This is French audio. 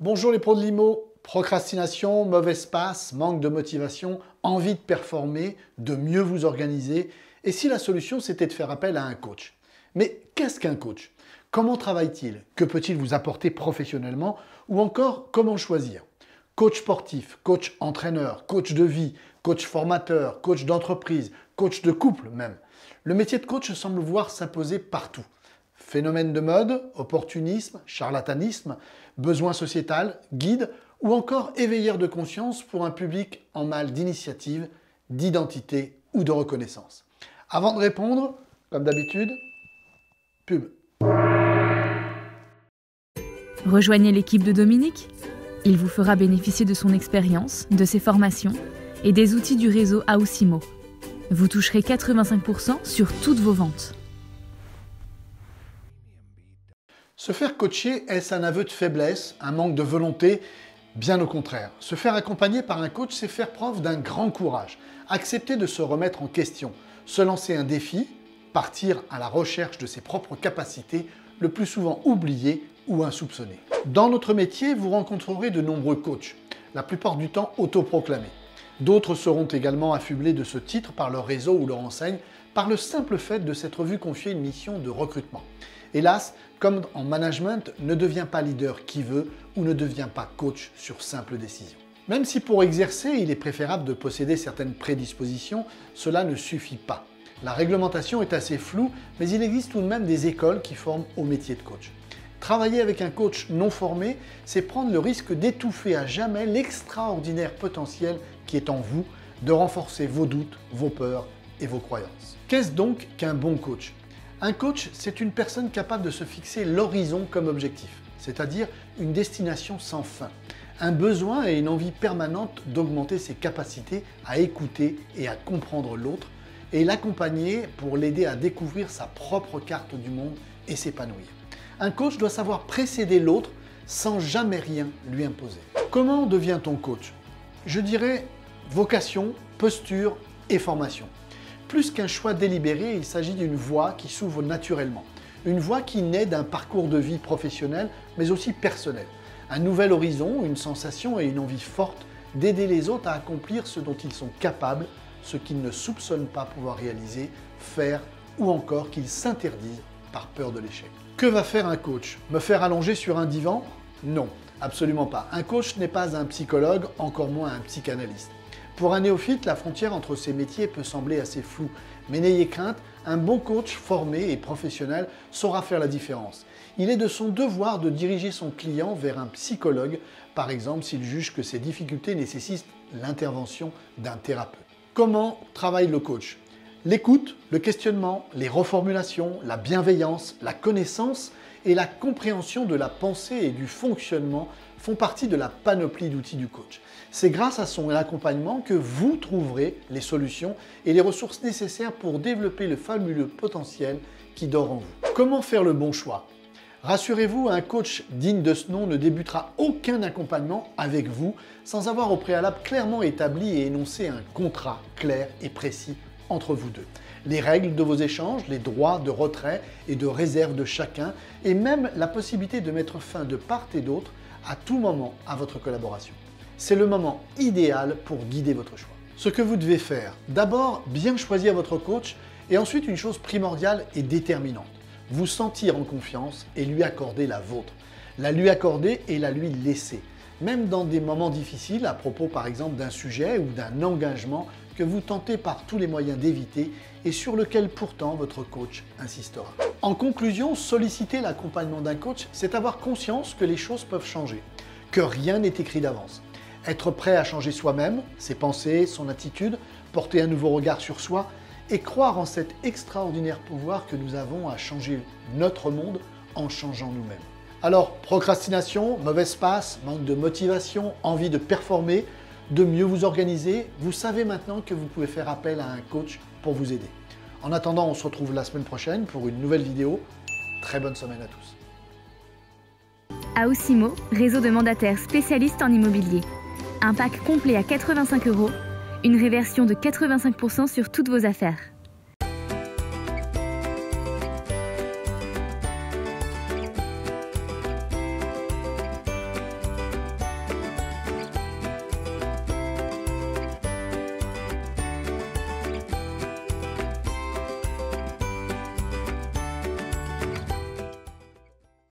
Bonjour les pros de l'IMO, procrastination, mauvaise passe, manque de motivation, envie de performer, de mieux vous organiser. Et si la solution c'était de faire appel à un coach? Mais qu'est-ce qu'un coach? Comment travaille-t-il? Que peut-il vous apporter professionnellement? Ou encore, comment choisir? Coach sportif, coach entraîneur, coach de vie, coach formateur, coach d'entreprise, coach de couple même. Le métier de coach semble voir s'imposer partout. Phénomène de mode, opportunisme, charlatanisme, besoin sociétal, guide ou encore éveilleur de conscience pour un public en mal d'initiative, d'identité ou de reconnaissance. Avant de répondre, comme d'habitude, pub. Rejoignez l'équipe de Dominique. Il vous fera bénéficier de son expérience, de ses formations et des outils du réseau AOSIMO. Vous toucherez 85% sur toutes vos ventes. Se faire coacher, est-ce un aveu de faiblesse, un manque de volonté? Bien au contraire. Se faire accompagner par un coach, c'est faire preuve d'un grand courage, accepter de se remettre en question, se lancer un défi, partir à la recherche de ses propres capacités, le plus souvent oubliées ou insoupçonnées. Dans notre métier, vous rencontrerez de nombreux coachs, la plupart du temps autoproclamés. D'autres seront également affublés de ce titre par leur réseau ou leur enseigne, par le simple fait de s'être vu confier une mission de recrutement. Hélas, comme en management, ne devient pas leader qui veut ou ne devient pas coach sur simple décision. Même si pour exercer, il est préférable de posséder certaines prédispositions, cela ne suffit pas. La réglementation est assez floue, mais il existe tout de même des écoles qui forment au métier de coach. Travailler avec un coach non formé, c'est prendre le risque d'étouffer à jamais l'extraordinaire potentiel qui est en vous, de renforcer vos doutes, vos peurs et vos croyances. Qu'est-ce donc qu'un bon coach ? Un coach, c'est une personne capable de se fixer l'horizon comme objectif, c'est-à-dire une destination sans fin, un besoin et une envie permanente d'augmenter ses capacités à écouter et à comprendre l'autre, et l'accompagner pour l'aider à découvrir sa propre carte du monde et s'épanouir. Un coach doit savoir précéder l'autre sans jamais rien lui imposer. Comment devient-on coach? Je dirais vocation, posture et formation. Plus qu'un choix délibéré, il s'agit d'une voie qui s'ouvre naturellement. Une voie qui naît d'un parcours de vie professionnel, mais aussi personnel. Un nouvel horizon, une sensation et une envie forte d'aider les autres à accomplir ce dont ils sont capables, ce qu'ils ne soupçonnent pas pouvoir réaliser, faire ou encore qu'ils s'interdisent par peur de l'échec. Que va faire un coach? Me faire allonger sur un divan? Non, absolument pas. Un coach n'est pas un psychologue, encore moins un psychanalyste. Pour un néophyte, la frontière entre ces métiers peut sembler assez floue, mais n'ayez crainte, un bon coach formé et professionnel saura faire la différence. Il est de son devoir de diriger son client vers un psychologue, par exemple s'il juge que ses difficultés nécessitent l'intervention d'un thérapeute. Comment travaille le coach? L'écoute, le questionnement, les reformulations, la bienveillance, la connaissance et la compréhension de la pensée et du fonctionnement font partie de la panoplie d'outils du coach. C'est grâce à son accompagnement que vous trouverez les solutions et les ressources nécessaires pour développer le fabuleux potentiel qui dort en vous. Comment faire le bon choix? Rassurez-vous, un coach digne de ce nom ne débutera aucun accompagnement avec vous sans avoir au préalable clairement établi et énoncé un contrat clair et précis entre vous deux. Les règles de vos échanges, les droits de retrait et de réserve de chacun et même la possibilité de mettre fin de part et d'autre à tout moment à votre collaboration. C'est le moment idéal pour guider votre choix. Ce que vous devez faire, d'abord bien choisir votre coach et ensuite une chose primordiale et déterminante, vous sentir en confiance et lui accorder la vôtre. La lui accorder et la lui laisser. Même dans des moments difficiles, à propos par exemple d'un sujet ou d'un engagement que vous tentez par tous les moyens d'éviter et sur lequel pourtant votre coach insistera. En conclusion, solliciter l'accompagnement d'un coach, c'est avoir conscience que les choses peuvent changer, que rien n'est écrit d'avance. Être prêt à changer soi-même, ses pensées, son attitude, porter un nouveau regard sur soi et croire en cet extraordinaire pouvoir que nous avons à changer notre monde en changeant nous-mêmes. Alors, procrastination, mauvaise passe, manque de motivation, envie de performer, de mieux vous organiser, vous savez maintenant que vous pouvez faire appel à un coach pour vous aider. En attendant, on se retrouve la semaine prochaine pour une nouvelle vidéo. Très bonne semaine à tous. AOSIMO, réseau de mandataires spécialistes en immobilier. Un pack complet à 85 €, une réversion de 85% sur toutes vos affaires.